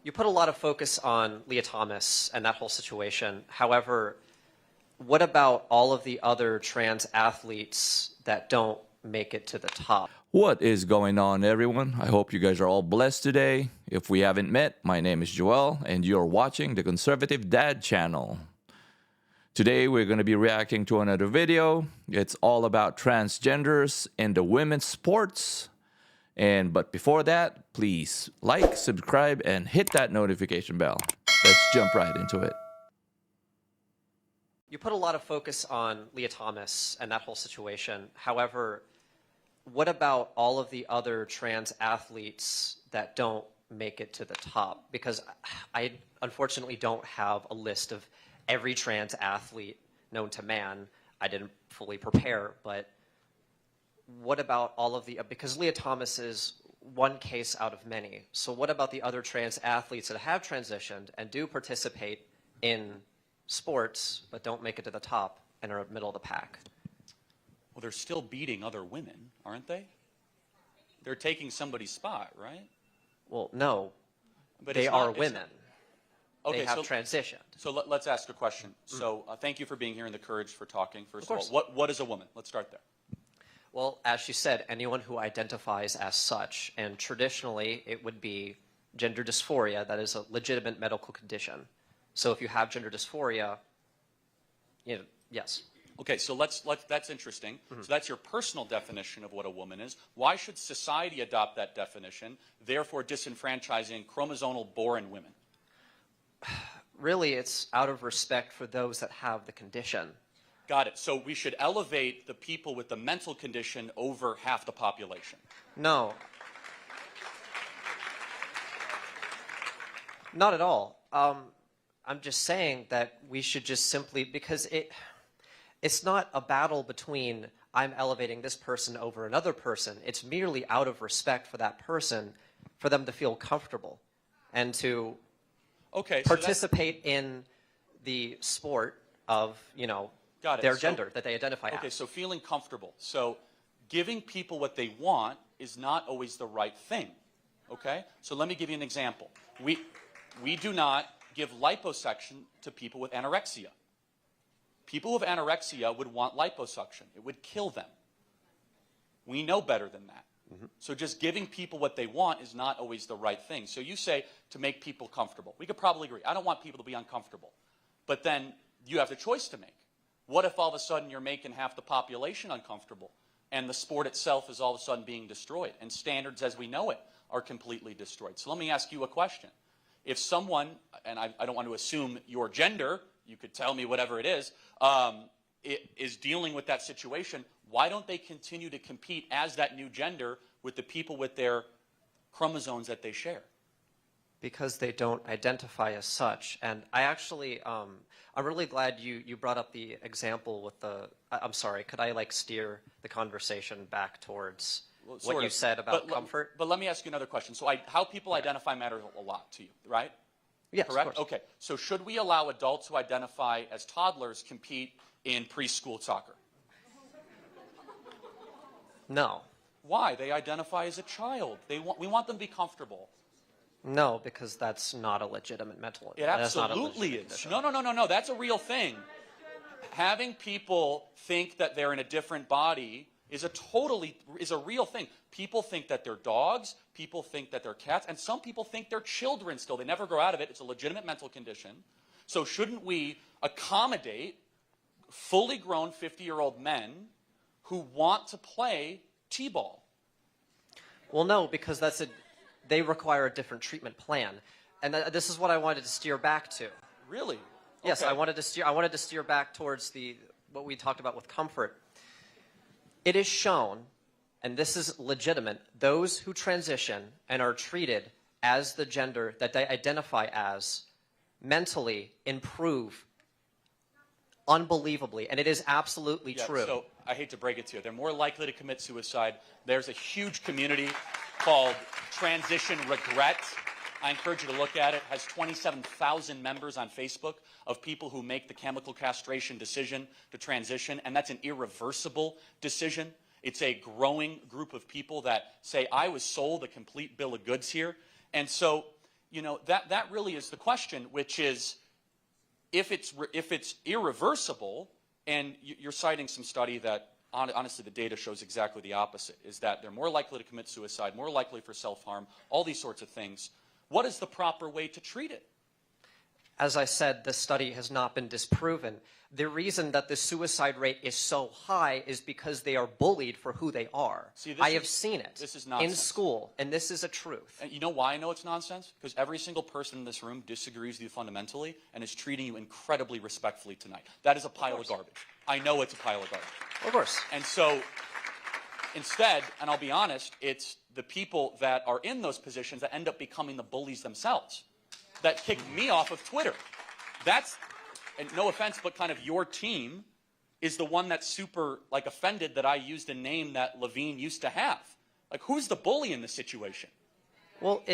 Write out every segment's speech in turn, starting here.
You put a lot of focus on Leah Thomas and that whole situation. However, what about all of the other trans athletes that don't make it to the top? What is going on, everyone? I hope you guys are all blessed today. If we haven't met, my name is Joel, and you're watching the Conservative Dad channel. Today, we're going to be reacting to another video. It's all about transgenders in the women's sports. But before that, please like, subscribe, and hit that notification bell. Let's jump right into it. You put a lot of focus on Leah Thomas and that whole situation. However, what about all of the other trans athletes that don't make it to the top? Because I unfortunately don't have a list of every trans athlete known to man. I didn't fully prepare, but what about all of the, because Leah Thomas is one case out of many. So what about the other trans athletes that have transitioned and do participate in sports but don't make it to the top and are middle of the pack? Well, they're still beating other women, aren't they? They're taking somebody's spot, right? Well, no, But they it's are not- women. Okay, They have so, transitioned. so let's ask a question. So thank you for being here and the courage for talking. First Of of all, what is a woman? Let's start there. Well, as she said, anyone who identifies as such, and traditionally it would be gender dysphoria. That is a legitimate medical condition. So if you have gender dysphoria, you know, yes. Okay, so that's interesting. So that's your personal definition of what a woman is. Why should society adopt that definition, therefore disenfranchising chromosomal-born women? Really, it's out of respect for those that have the condition. Got it. So we should elevate the people with the mental condition over half the population. No. Not at all. I'm just saying that we should just simply, because it's not a battle between I'm elevating this person over another person. It's merely out of respect for that person, for them to feel comfortable and to participate in the sport of, you know, their gender that they identify as. Okay, so feeling comfortable. So giving people what they want is not always the right thing. Okay? So let me give you an example. We do not give liposuction to people with anorexia. People with anorexia would want liposuction. It would kill them. We know better than that. So just giving people what they want is not always the right thing. So you say to make people comfortable. We could probably agree. I don't want people to be uncomfortable. But then you have the choice to make. What if all of a sudden you're making half the population uncomfortable and the sport itself is all of a sudden being destroyed and standards as we know it are completely destroyed? So let me ask you a question. If someone, and I don't want to assume your gender, you could tell me whatever it is dealing with that situation, why don't they continue to compete as that new gender with the people with their chromosomes that they share? Because they don't identify as such. And I actually, I'm really glad you brought up the example with the, I'm sorry, could I like steer the conversation back towards what you said about comfort? But let me ask you another question. So how people identify matters a lot to you, right? Yes, correct? Of course. Okay, so should we allow adults who identify as toddlers compete in preschool soccer? No. Why? They identify as a child. We want them to be comfortable. No, because that's not a legitimate mental. It absolutely is. No. That's a real thing. Having people think that they're in a different body is a real thing. People think that they're dogs. People think that they're cats. And some people think they're children still. They never grow out of it. It's a legitimate mental condition. So shouldn't we accommodate fully grown 50-year-old men who want to play t-ball? Well, no, because they require a different treatment plan. And this is what I wanted to steer back to. Really? Yes, okay. I wanted to steer back towards what we talked about with comfort. It is shown, and this is legitimate, those who transition and are treated as the gender that they identify as mentally improve unbelievably, and it is absolutely true. So I hate to break it to you. They're more likely to commit suicide. There's a huge community called Transition Regret. I encourage you to look at it. It has 27,000 members on Facebook of people who make the chemical castration decision to transition, and that's an irreversible decision. It's a growing group of people that say, I was sold a complete bill of goods here. And so that really is the question, which is if it's irreversible, and you're citing some study that honestly the data shows exactly the opposite, is that they're more likely to commit suicide, more likely for self-harm, all these sorts of things. What is the proper way to treat it? As I said, the study has not been disproven. The reason that the suicide rate is so high is because they are bullied for who they are. See, I have seen it this is nonsense. in school, and this is a truth. And you know why I know it's nonsense? Because every single person in this room disagrees with you fundamentally and is treating you incredibly respectfully tonight. That is a pile of garbage. I know it's a pile of garbage. Of course. And so instead, and I'll be honest, it's the people that are in those positions that end up becoming the bullies themselves, that kicked me off of Twitter. That's, and no offense, but kind of your team is the one that's super like offended that I used a name that Levine used to have. Like, who's the bully in this situation? Well,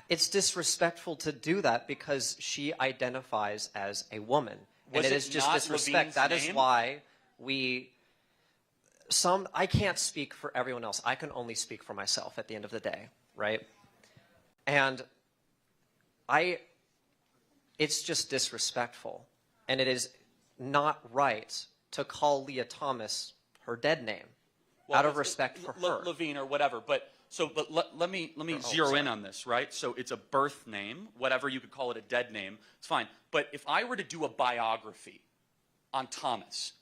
it's disrespectful to do that because she identifies as a woman. And it is just disrespect. That is why I can't speak for everyone else. I can only speak for myself at the end of the day, right? And it's just disrespectful. And it is not right to call Leah Thomas her dead name out of respect for her. Levine or whatever. But let me zero in on this, right? So it's a birth name, whatever you could call it, a dead name. It's fine. But if I were to do a biography on Thomas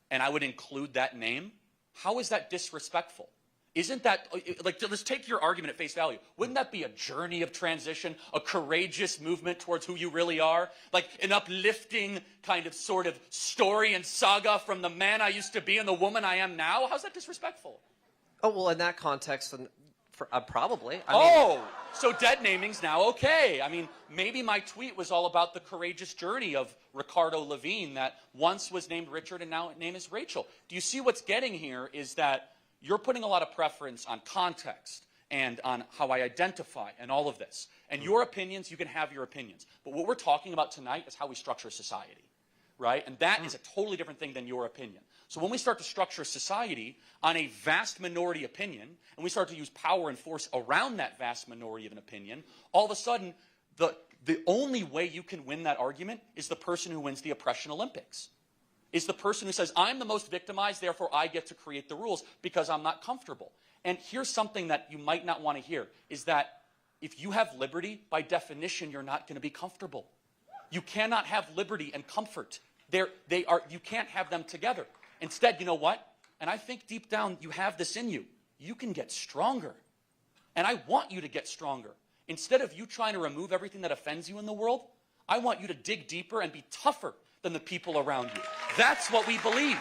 and I would include that name, how is that disrespectful? Isn't that, like, let's take your argument at face value. Wouldn't that be a journey of transition, a courageous movement towards who you really are? Like an uplifting kind of sort of story and saga from the man I used to be and the woman I am now? How's that disrespectful? Oh, well, in that context, probably. So dead naming's now okay. I mean, maybe my tweet was all about the courageous journey of Ricardo Levine that once was named Richard and now name is Rachel. Do you see what's getting here is that you're putting a lot of preference on context and on how I identify and all of this. And your opinions, you can have your opinions. But what we're talking about tonight is how we structure society, right? And that is a totally different thing than your opinion. So when we start to structure society on a vast minority opinion, and we start to use power and force around that vast minority of an opinion, all of a sudden, the only way you can win that argument is the person who wins the oppression Olympics. Is the person who says, I'm the most victimized, therefore I get to create the rules because I'm not comfortable. And here's something that you might not want to hear, is that if you have liberty, by definition, you're not going to be comfortable. You cannot have liberty and comfort. You can't have them together. Instead, you know what? And I think deep down you have this in you. You can get stronger. And I want you to get stronger. Instead of you trying to remove everything that offends you in the world, I want you to dig deeper and be tougher than the people around you. That's what we believe.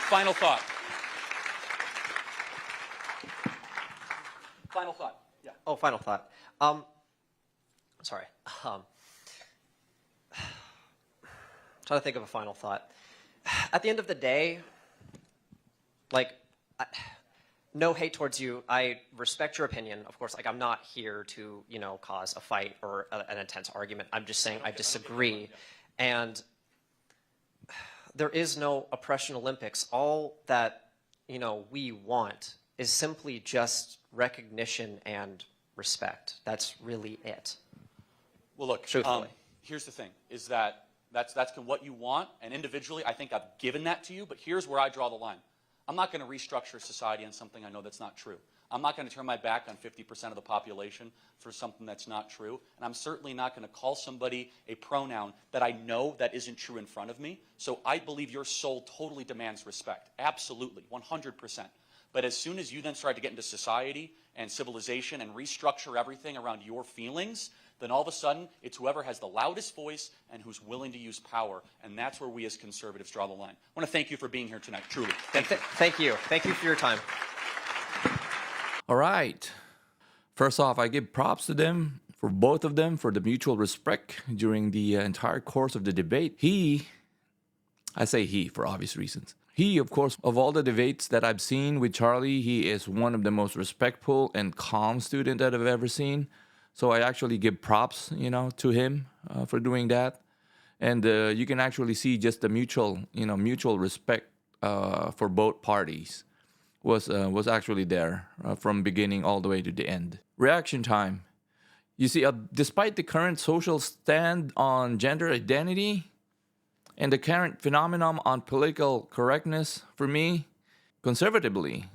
Final thought. Final thought. Yeah. Oh, final thought. Sorry. Trying to think of a final thought. At the end of the day, like, no hate towards you. I respect your opinion. Of course, like, I'm not here to, cause a fight or an intense argument. I'm just saying I disagree. And there is no oppression Olympics. All that, we want is simply just recognition and respect. That's really it. Well, look, here's the thing, is that that's what you want, and individually, I think I've given that to you, but here's where I draw the line. I'm not going to restructure society on something I know that's not true. I'm not going to turn my back on 50% of the population for something that's not true, and I'm certainly not going to call somebody a pronoun that I know that isn't true in front of me. So I believe your soul totally demands respect. Absolutely, 100%. But as soon as you then start to get into society and civilization and restructure everything around your feelings, then all of a sudden, it's whoever has the loudest voice and who's willing to use power. And that's where we as conservatives draw the line. I want to thank you for being here tonight, truly. Thank you. Thank you. Thank you for your time. All right. First off, I give props to them, for both of them, for the mutual respect during the entire course of the debate. I say he for obvious reasons. He, of course, of all the debates that I've seen with Charlie, he is one of the most respectful and calm students that I've ever seen. So I actually give props, to him for doing that. And you can actually see just the mutual respect for both parties. was actually there from beginning all the way to the end. Reaction time. You see, despite the current social stand on gender identity and the current phenomenon on political correctness, for me, conservatively,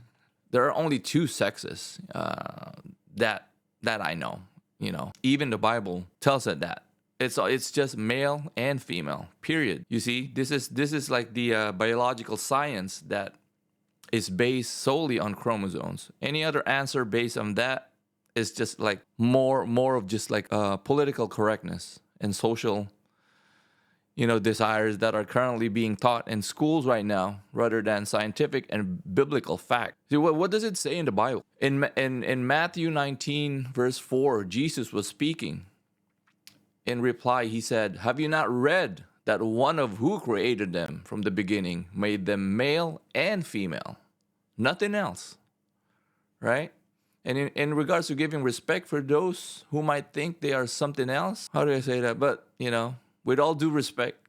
there are only two sexes that I know. You know, even the Bible tells us that it's just male and female. Period. You see, this is like the biological science that is based solely on chromosomes. Any other answer based on that is just like more of just like political correctness and social, you know, desires that are currently being taught in schools right now, rather than scientific and biblical fact. See, what does it say in the Bible? In Matthew 19 verse 4, Jesus was speaking. In reply, he said, "Have you not read that one of who created them from the beginning made them male and female? Nothing else." Right? And in regards to giving respect for those who might think they are something else, how do I say that? But, you know, with all due respect,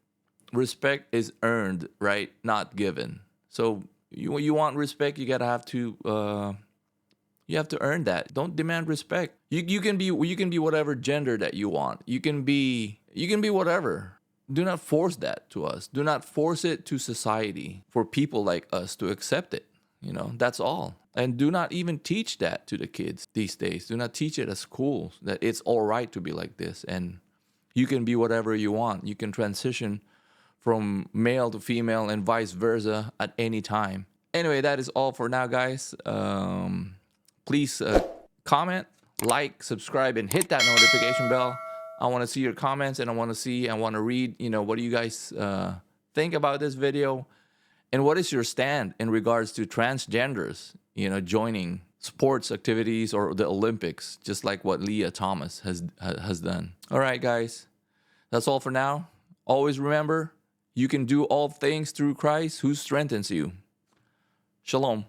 respect is earned, right? Not given. So you want respect, you gotta have to you have to earn that. Don't demand respect. You can be whatever gender that you want. You can be whatever. Do not force that to us. Do not force it to society for people like us to accept it. You know, that's all. And do not even teach that to the kids these days. Do not teach it at schools that it's all right to be like this and you can be whatever you want. You can transition from male to female and vice versa at any time. Anyway, that is all for now, guys. Please comment, like, subscribe, and hit that notification bell. I want to see your comments, and I want to read, you know, what do you guys think about this video? And what is your stand in regards to transgenders, you know, joining sports activities or the Olympics, just like what Leah Thomas has done. All right, guys, that's all for now. Always remember, you can do all things through Christ who strengthens you. Shalom.